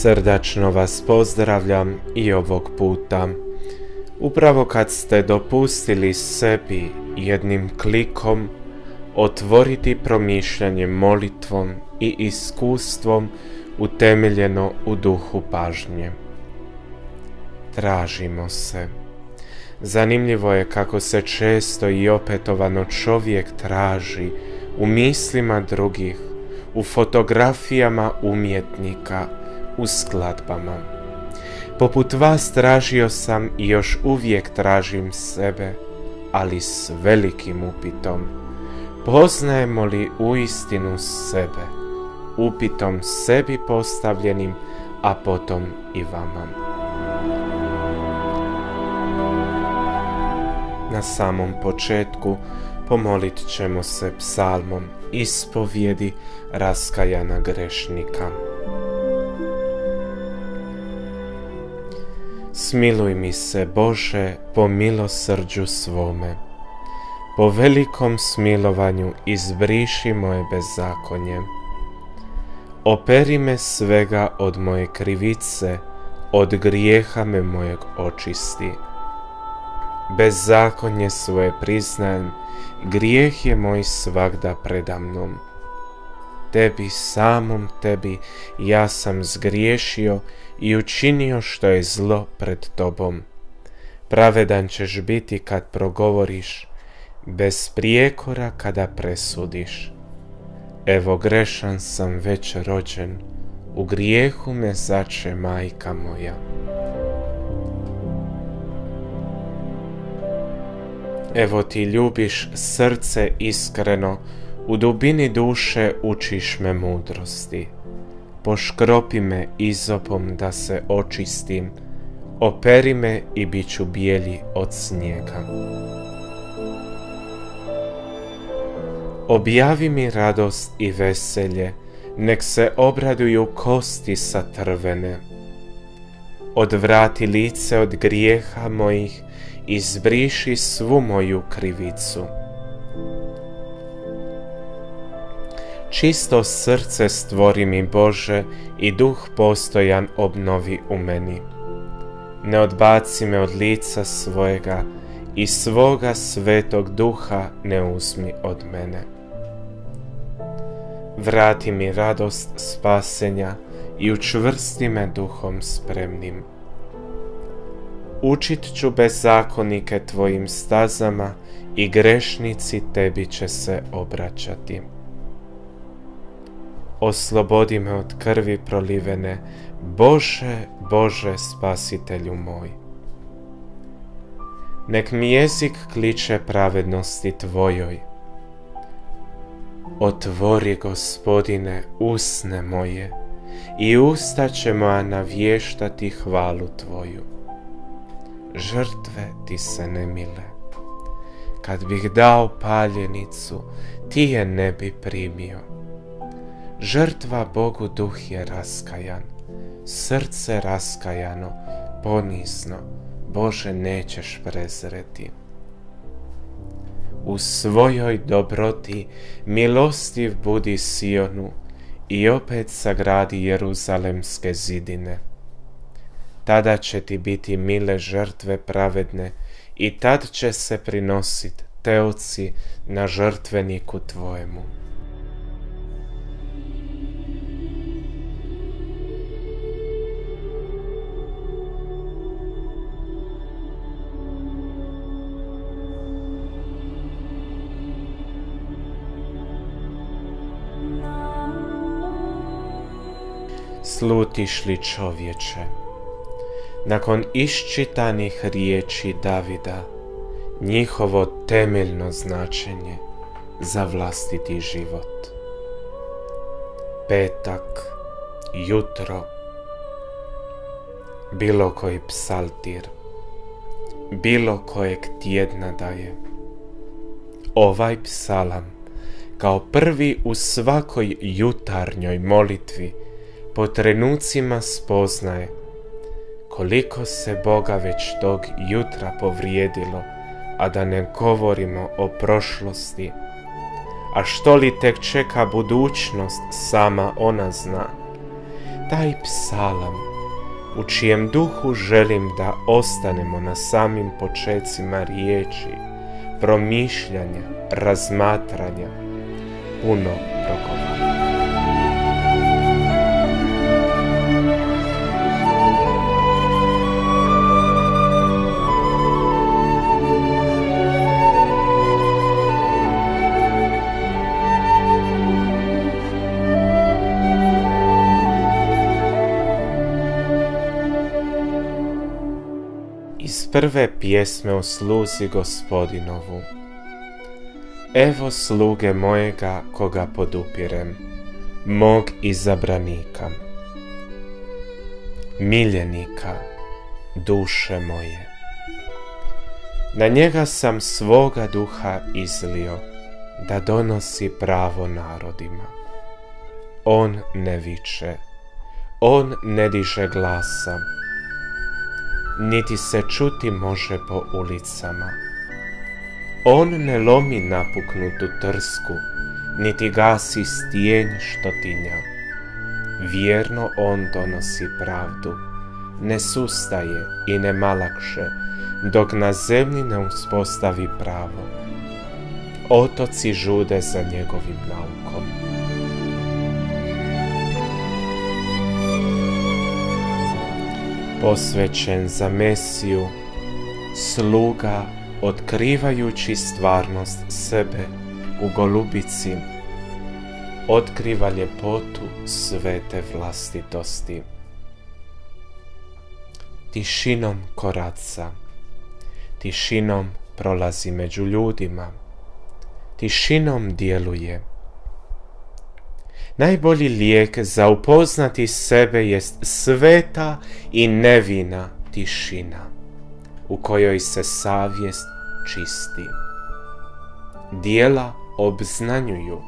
Srdačno vas pozdravljam i ovog puta. Upravo kad ste dopustili sebi jednim klikom otvoriti promišljanje molitvom i iskustvom utemeljeno u duhu pažnje. Tražimo se. Zanimljivo je kako se često i opetovano čovjek traži u mislima drugih, u fotografijama umjetnika, u skladbama. Poput vas tražio sam i još uvijek tražim sebe, ali s velikim upitom. Poznajemo li uistinu sebe? Upitom sebi postavljenim, a potom i vama. Na samom početku pomolit ćemo se psalmom ispovjedi raskajana grešnika. Smiluj mi se, Bože, po milosrđu svome. Po velikom smilovanju izbriši moje bezakonje. Operi me svega od moje krivice, od grijeha me mojeg očisti. Bezakonje svoje priznajem, grijeh je moj svagda predamnom. Tebi, samom tebi, ja sam zgriješio i učinio što je zlo pred tobom. Pravedan ćeš biti kad progovoriš, bez prijekora kada presudiš. Evo, grešan sam već rođen, u grijehu me zače majka moja. Evo ti ljubiš srce iskreno, u dubini duše učiš me mudrosti. Poškropi me izopom da se očistim, operi me i bit ću bijeli od snijega. Objavi mi radost i veselje, nek se obraduju kosti satrvene. Odvrati lice od grijeha mojih, izbriši svu moju krivicu. Čisto srce stvori mi, Bože, i duh postojan obnovi u meni. Ne odbaci me od lica svojega i svoga svetog duha ne uzmi od mene. Vrati mi radost spasenja i učvrsti me duhom spremnim. Učit ću bezakonike tvojim stazama i grešnici tebi će se obraćati. Oslobodi me od krvi prolivene, Bože, Bože, spasitelju moj. Nek mi jezik kliče pravednosti tvojoj. Otvori, Gospodine, usne moje i usta će moja navještati hvalu tvoju. Žrtve ti se ne mile. Kad bih dao paljenicu, ti je ne bi primio. Žrtva Bogu duh je raskajan, srce raskajano, ponizno, Bože, nećeš prezreti. U svojoj dobroti milostiv budi Sionu i opet sagradi Jeruzalemske zidine. Tada će ti biti mile žrtve pravedne i tad će se prinosit teoci na žrtveniku tvojemu. Slutiš li, čovječe? Nakon iščitanih riječi Davida, njihovo temeljno značenje za vlastiti život. Petak, jutro, bilo koji psaltir, bilo kojeg tjedna da je. Ovaj psalam, kao prvi u svakoj jutarnjoj molitvi, po trenucima spoznaje koliko se Boga već tog jutra povrijedilo, a da ne govorimo o prošlosti. A što li tek čeka budućnost, sama ona zna. taj psalam u čijem duhu želim da ostanemo na samim počecima riječi, promišljanja, razmatranja, puno progovara. Iz prve pjesme o sluzi Gospodinovu. Evo sluge mojega koga podupirem, mog izabranika, miljenika duše moje. Na njega sam svoga duha izlio, da donosi pravo narodima. On ne viče, on ne diže glasa, niti se čuti može po ulicama. On ne lomi napuknutu trsku, niti gasi stijenj štotinja. Vjerno on donosi pravdu, ne sustaje i ne malakše, dok na zemlji ne uspostavi pravo. Otoci žude za njegovim naukom. Posvećen za Mesiju, sluga otkrivajući stvarnost sebe u golubici, otkriva ljepotu svete vlastitosti. Tišinom koraca, tišinom prolazi među ljudima, tišinom djeluje. Najbolji lijek za upoznati sebe jest sveta i nevina tišina, u kojoj se savjest čisti. Djela obznanjuju,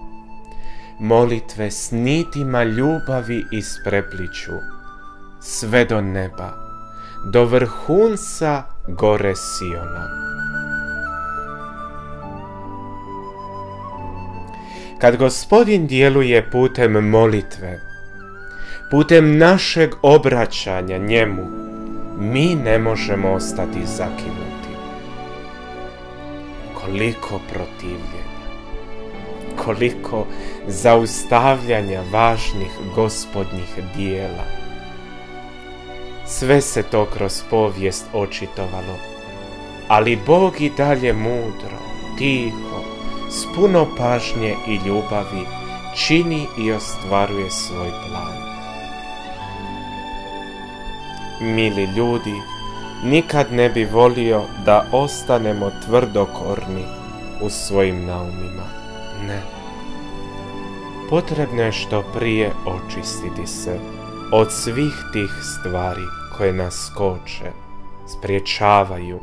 molitve s nitima ljubavi isprepliću, sve do neba, do vrhunca gore Siona. Kad Gospodin djeluje putem molitve, putem našeg obraćanja njemu, mi ne možemo ostati zakinuti. Koliko protivljenja, koliko zaustavljanja važnih Gospodnjih dijela. Sve se to kroz povijest očitovalo, ali Bog i dalje mudro, tiho, s puno pažnje i ljubavi čini i ostvaruje svoj plan. Mili ljudi, nikad ne bi volio da ostanemo tvrdokorni u svojim naumima. Ne. Potrebno je što prije očistiti se od svih tih stvari koje nas koče, spriječavaju.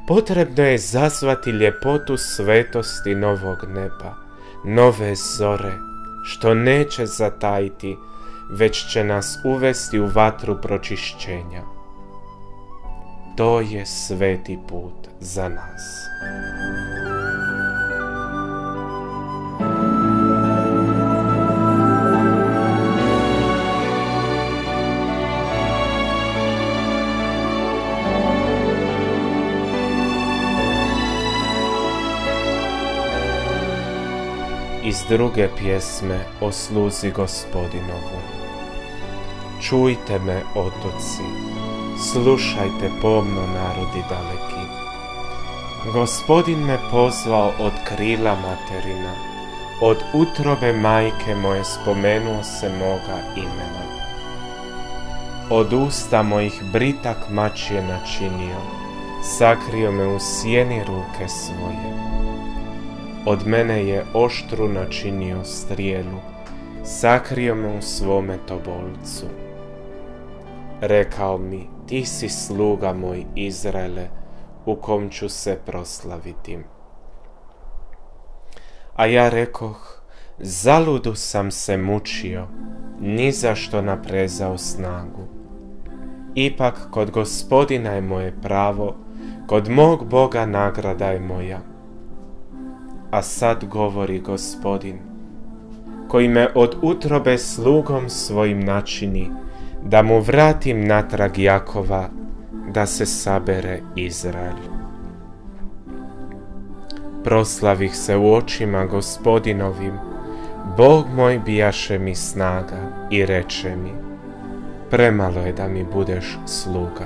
Potrebno je zazvati ljepotu svetosti novog neba, nove zore, što neće zatajiti, već će nas uvesti u vatru pročišćenja. To je sveti put za nas. Iz druge pjesme o sluzi Gospodinovu. Čujte me, otoci, slušajte pomno, narodi daleki. Gospodin me pozvao od krila materina, od utrobe majke moje spomenuo se moga imena. Od usta mojih britak mačje načinio, sakrio me u sjeni ruke svoje. Od mene je oštru načinio strijelu, sakrio me u svome tobolcu. Rekao mi, ti si sluga moj Izraele, u kom ću se proslaviti. A ja rekoh, zaludu sam se mučio, ni za što naprezao snagu. Ipak kod Gospodina je moje pravo, kod mog Boga nagrada je moja. A sad govori Gospodin, koji me od utrobe slugom svojim načini, da mu vratim natrag Jakova, da se sabere Izrael. Proslavih se u očima Gospodinovim, Bog moj bijaše mi snaga i reče mi: premalo je da mi budeš sluga,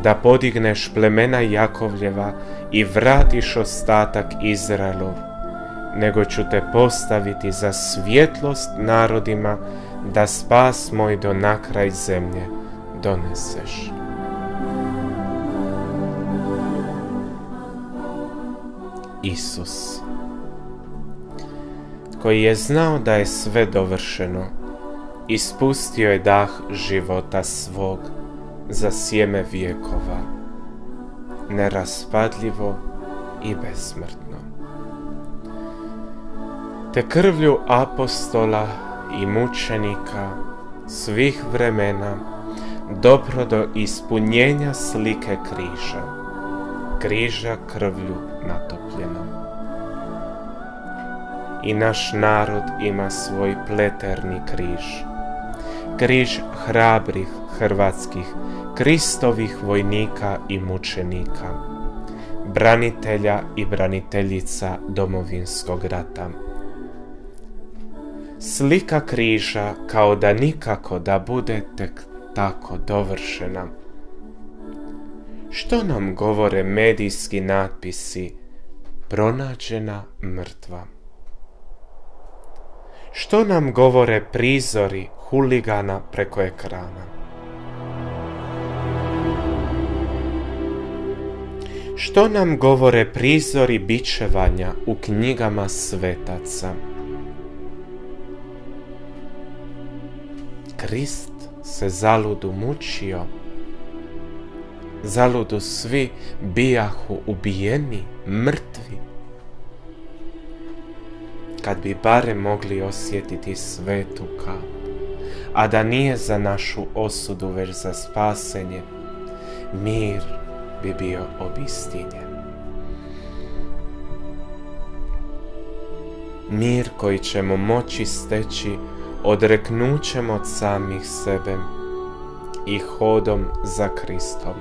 da podigneš plemena Jakovljeva i vratiš ostatak Izraelov, nego ću te postaviti za svjetlost narodima, da spas moj do nakraj zemlje doneseš. Isus, koji je znao da je sve dovršeno, ispustio je dah života svog za sjeme vjekova, neraspadljivo i besmrtno. Te krvlju apostola i mučenika svih vremena dopro do ispunjenja slike križa krvlju natopljenom. I naš narod ima svoj pleterni križ hrabrih hrvatskih Kristovih vojnika i mučenika, branitelja i braniteljica Domovinskog rata. Slika križa kao da nikako da bude tek tako dovršena. Što nam govore medijski natpisi pronađena mrtva? Što nam govore prizori huligana preko ekrana? Što nam govore prizori bičevanja u knjigama svetaca? Krist se zaludu mučio, zaludu svi bijahu ubijeni, mrtvi. Kad bi barem mogli osjetiti svetu kap, a da nije za našu osudu već za spasenje, mir bi bio obistinjen. Mir koji ćemo moći steći odreknućem od samih sebe i hodom za Kristom.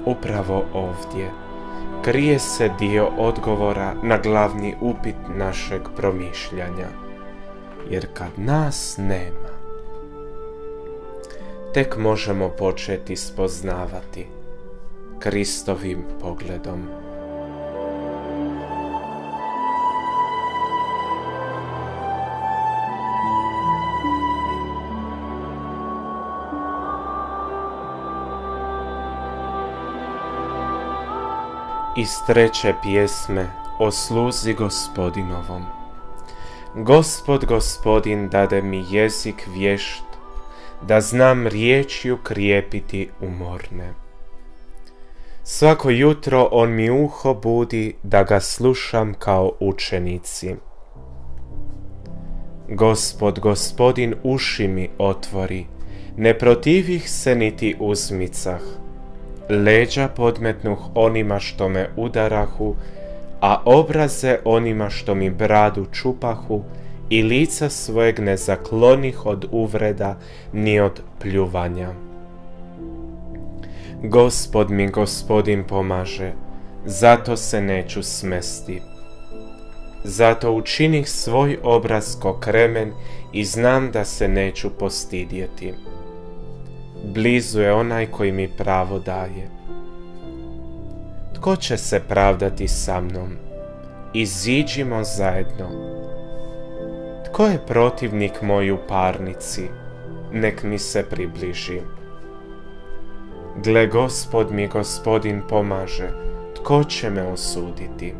Upravo ovdje krije se dio odgovora na glavni upit našeg promišljanja, jer kad nas nema, tek možemo početi spoznavati Kristovim pogledom. Iz treće pjesme o sluzi Gospodinovom. Gospodin dade mi jezik vješt, da znam riječju krijepiti umorne. Svako jutro on mi uho budi, da ga slušam kao učenici. Gospodin uši mi otvori, ne protivih se niti uzmicah. Leđa podmetnuh onima što me udarahu, a obraze onima što mi bradu čupahu, i lica svojeg ne zaklonih od uvreda ni od pljuvanja. Gospodin pomaže, zato se neću smesti. Zato učinih svoj obraz ko kremen i znam da se neću postidjeti. Blizu je onaj koji mi pravo daje. Tko će se pravdati sa mnom? Iziđimo zajedno. Tko je protivnik moj u parnici? Nek mi se približi. Gle, Gospodin pomaže, tko će me osuditi?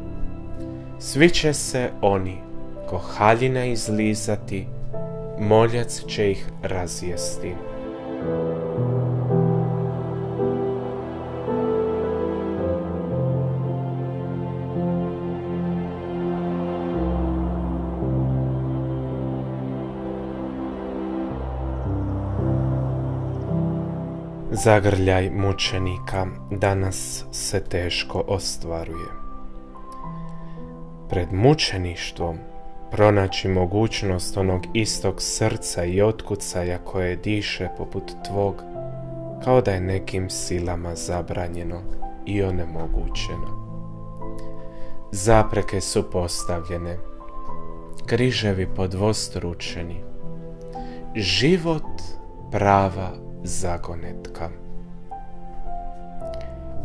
Svi će se oni, ko haljine izlizati, moljac će ih razjesti. Zagrljaj mučenika danas se teško ostvaruje. Pred mučeništvom pronaći mogućnost onog istog srca i otkucaja koje diše poput tvog, kao da je nekim silama zabranjeno i onemogućeno. Zapreke su postavljene, križevi podvostručeni, život prava zagonetka.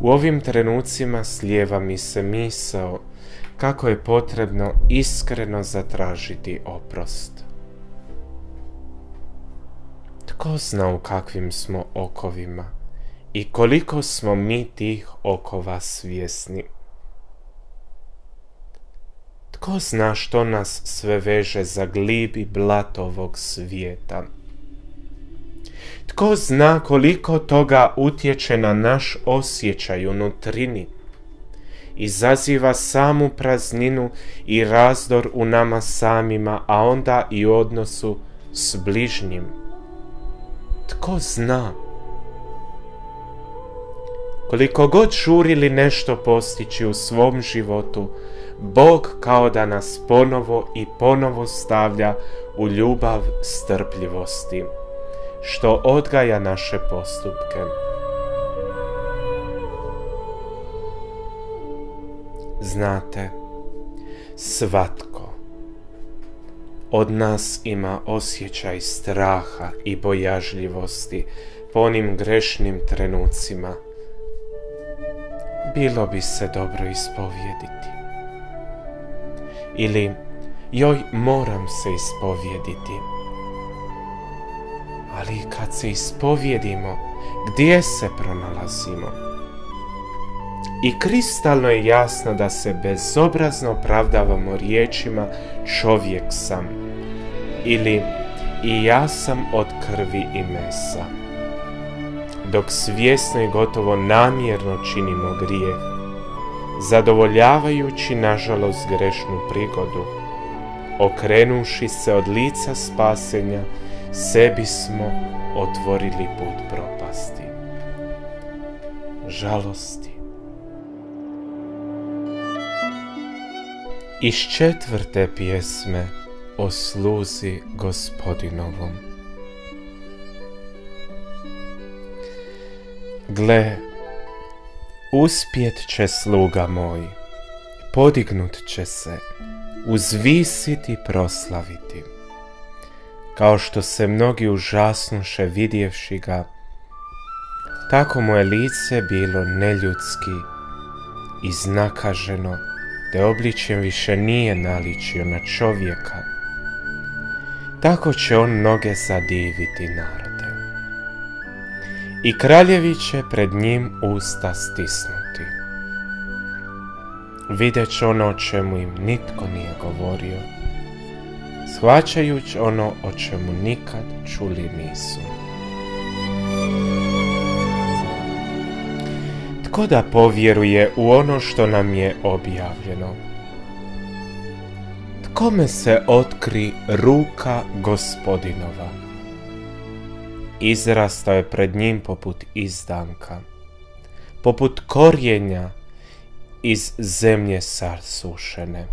U ovim trenucima slijeva mi se misao kako je potrebno iskreno zatražiti oprost. Tko zna u kakvim smo okovima i koliko smo mi tih okova svjesni? Tko zna što nas sve veže za glibi blato ovog svijeta? Tko zna koliko toga utječe na naš osjećaj unutrini, izaziva samu prazninu i razdor u nama samima, a onda i u odnosu s bližnjim? Tko zna? Koliko god žurili nešto postići u svom životu, Bog kao da nas ponovo i ponovo stavlja u ljubav strpljivosti, što odgaja naše postupke. Znate, svatko od nas ima osjećaj straha i bojažljivosti po onim grešnim trenucima. Bilo bi se dobro ispovijediti. Ili, joj, moram se ispovijediti. Ali kad se ispovijedimo, gdje se pronalazimo? I kristalno je jasno da se bezobrazno opravdavamo riječima čovjek sam ili i ja sam od krvi i mesa, dok svjesno i gotovo namjerno činimo grijeh, zadovoljavajući nažalost grešnu prigodu, okrenuši se od lica spasenja, sebi smo otvorili put propasti, žalosti. Iz 4. pjesme o sluzi Gospodinovom. Gle, uspjet će sluga moj, podignut će se, uzvisiti i proslaviti. Kao što se mnogi užasnuše vidjevši ga, tako mu je lice bilo neljudski, iznakaženo, te obličjem više nije naličio na čovjeka. Tako će on mnoge zadiviti narode. I kraljevi će pred njim usta stisnuti. Videć ono o čemu im nitko nije govorio, shvaćajući ono o čemu nikad čuli nisu. Tko da povjeruje u ono što nam je objavljeno? Kome se otkri ruka Gospodinova? Izrastao je pred njim poput izdanka, poput korijenja iz zemlje sasušene.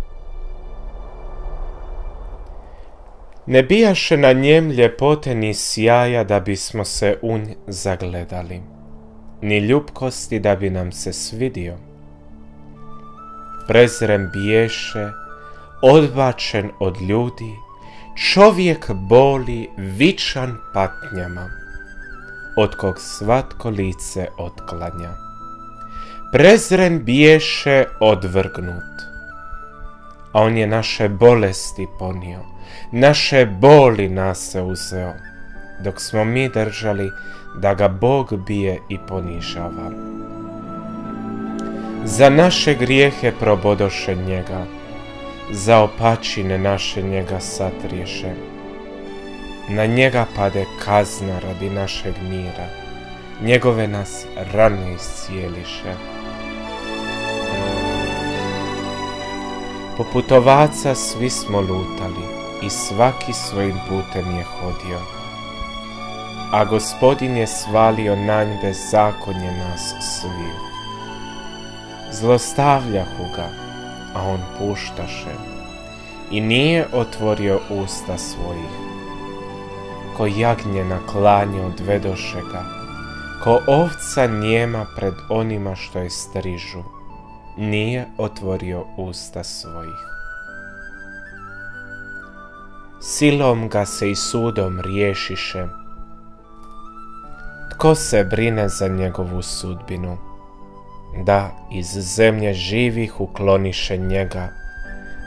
Ne bijaše na njem ljepote ni sjaja da bismo se u nj zagledali, ni ljubkosti da bi nam se svidio. Prezren biješe, odbačen od ljudi, čovjek boli vičan patnjama, od kog svatko lice otklanja. Prezren biješe odvrgnut, a on je naše bolesti ponio, naše boli nas se uzeo, dok smo mi držali da ga Bog bije i ponižava. Za naše grijehe probodoše njega, za opačine naše njega satriješe. Na njega pade kazna radi našeg mira, njegove nas rane iscijeliše. Poput ovaca svi smo lutali i svaki svojim putem je hodio, a Gospodin je svalio na nj bezakonje nas sviju. Zlostavljahu ga, a on puštaše, i nije otvorio usta svojih. Ko jagnje na klanje odvedoše ga, ko ovca nijema pred onima što je strižu, nije otvorio usta svojih. Silom ga se i sudom riješiše. Tko se brine za njegovu sudbinu? Da iz zemlje živih ukloniše njega,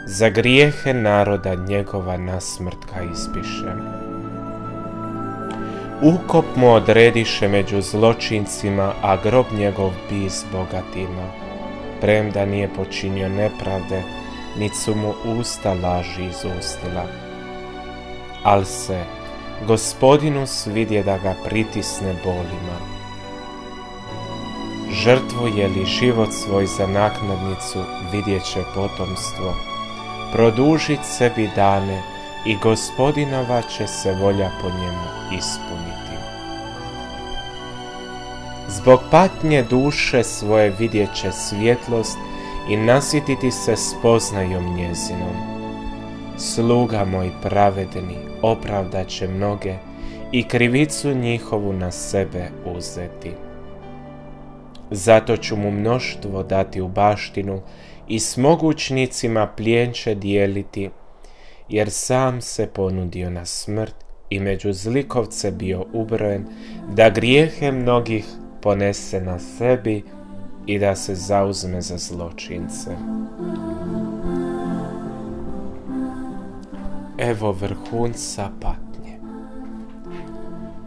za grijehe naroda njegova na smrt ga ispiše. Ukop mu odrediše među zločincima, a grob njegov bi s bogatima, premda nije počinio nepravde, nit su mu usta laži izustila. Al se Gospodinu svidje da ga pritisne bolima. Žrtvuje li život svoj za naknadnicu, vidjet će potomstvo. Produžit sebi dane i Gospodinova će se volja po njemu ispuniti. Zbog patnje duše svoje vidjet će svjetlost i nasititi se spoznajom njezinom. Sluga moj pravedni opravdat će mnoge i krivicu njihovu na sebe uzeti. Zato ću mu mnoštvo dati u baštinu i s mogućnicima plijen će dijeliti, jer sam se ponudio na smrt i među zlikovce bio ubrojen, da grijehe mnogih ponese na sebi i da se zauzme za zločince. Evo vrhunca patnje.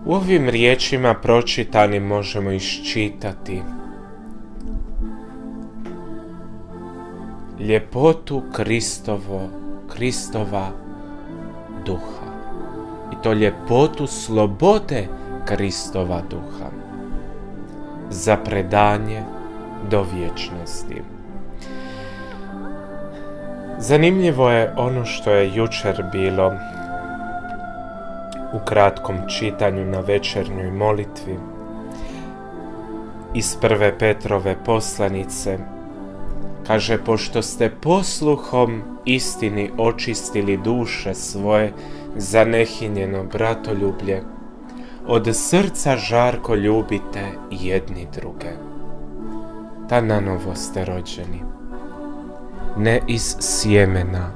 U ovim riječima pročitanim možemo iščitati ljepotu Kristova duha. I to ljepotu slobode Kristova duha za predanje do vječnosti. Zanimljivo je ono što je jučer bilo u kratkom čitanju na večernjoj molitvi iz 1. Petrove poslanice. Kaže, pošto ste posluhom istini očistili duše svoje za nehinjeno bratoljublje, od srca žarko ljubite jedni druge. Ta nanovo ste rođeni, ne iz sjemena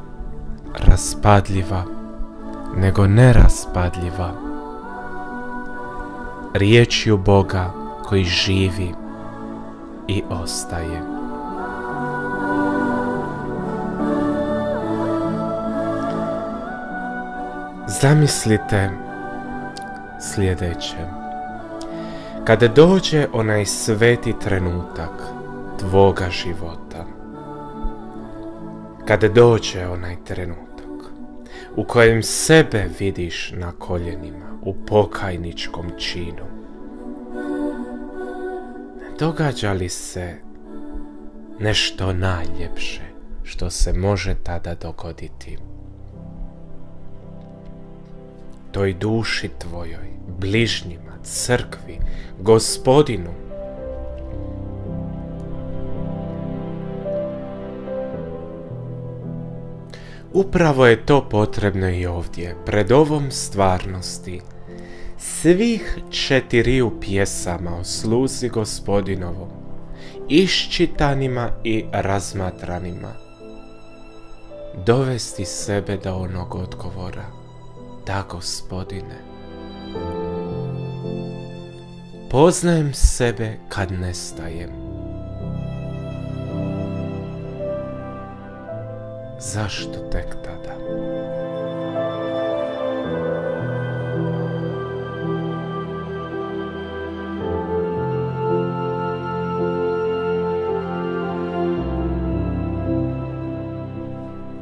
raspadljiva, nego neraspadljiva, riječju Boga koji živi i ostaje. Zamislite sljedeće. Kada dođe onaj sveti trenutak tvoga života, kada dođe onaj trenutak u kojem sebe vidiš na koljenima u pokajničkom činu, događa li se nešto najljepše što se može tada dogoditi? Toj duši tvojoj, bližnjima, crkvi, Gospodinu. Upravo je to potrebno i ovdje, pred ovom stvarnosti, svih 4 pjesama o sluzi Gospodinovom, iščitanima i razmatranima, dovesti sebe do onog odgovora: da, Gospodine, poznajem sebe kad nestajem. Zašto tek tada?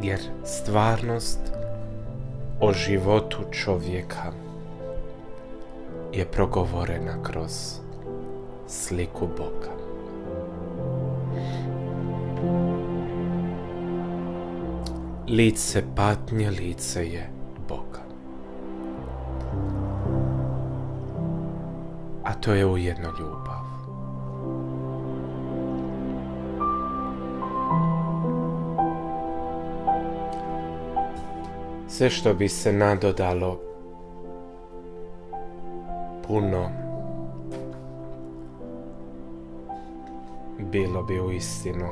Jer stvarnost o životu čovjeka je progovorena kroz sliku Boga. Lice patnje, lice je Boga. A to je ujedno ljubav. Sve što bi se nadodalo puno, bilo bi uistinu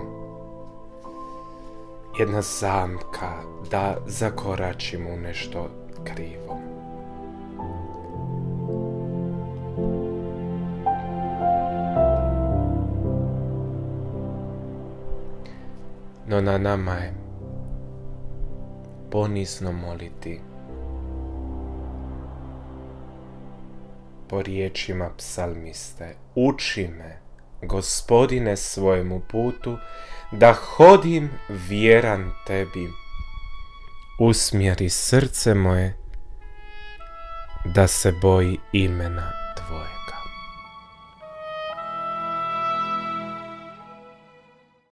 jedna zamka da zakoračimo u nešto krivo. No na nama je ponizno moliti po riječima psalmiste: uči me, Gospodine, svojemu putu, da hodim vjeran tebi. Usmjeri srce moje da se boji imena